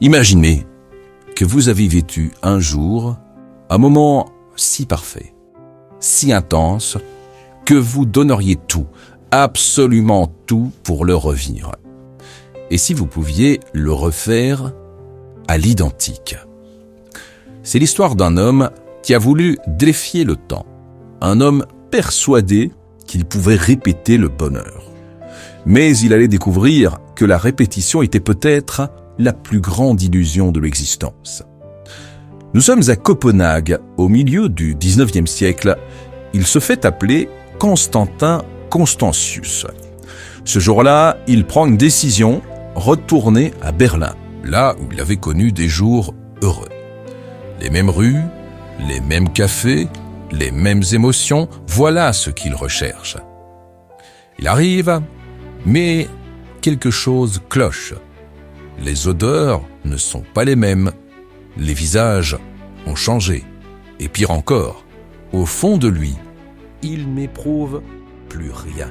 Imaginez que vous avez vécu un jour un moment si parfait, si intense, que vous donneriez tout, absolument tout pour le revivre. Et si vous pouviez le refaire à l'identique? C'est l'histoire d'un homme qui a voulu défier le temps, un homme persuadé qu'il pouvait répéter le bonheur. Mais il allait découvrir que la répétition était peut-être la plus grande illusion de l'existence. Nous sommes à Copenhague, au milieu du 19e siècle. Il se fait appeler Constantin Constantius. Ce jour-là, il prend une décision, retourner à Berlin, là où il avait connu des jours heureux. Les mêmes rues, les mêmes cafés, les mêmes émotions, voilà ce qu'il recherche. Il arrive, mais quelque chose cloche. Les odeurs ne sont pas les mêmes, les visages ont changé, et pire encore, au fond de lui, il n'éprouve plus rien.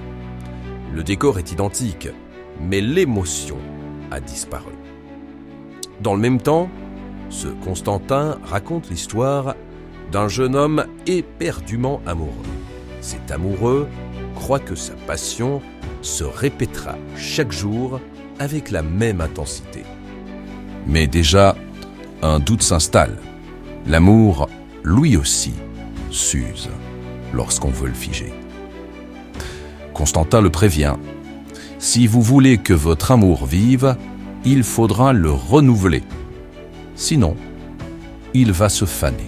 Le décor est identique, mais l'émotion a disparu. Dans le même temps, ce Constantin raconte l'histoire d'un jeune homme éperdument amoureux. Cet amoureux croit que sa passion se répétera chaque jour avec la même intensité. Mais déjà, un doute s'installe. L'amour, lui aussi, s'use lorsqu'on veut le figer. Constantin le prévient. Si vous voulez que votre amour vive, il faudra le renouveler. Sinon, il va se faner.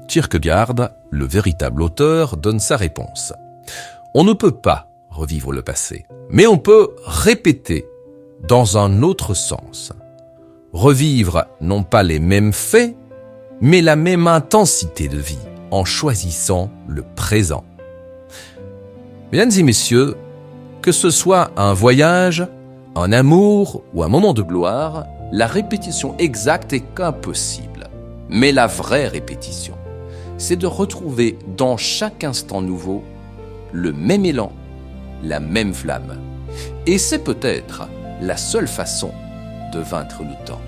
Kierkegaard, le véritable auteur, donne sa réponse. On ne peut pas revivre le passé, mais on peut répéter dans un autre sens. Revivre non pas les mêmes faits, mais la même intensité de vie, en choisissant le présent. Mesdames et messieurs, que ce soit un voyage, un amour ou un moment de gloire, la répétition exacte est qu'impossible. Mais la vraie répétition, c'est de retrouver dans chaque instant nouveau le même élan, la même flamme. Et c'est peut-être la seule façon de vaincre le temps.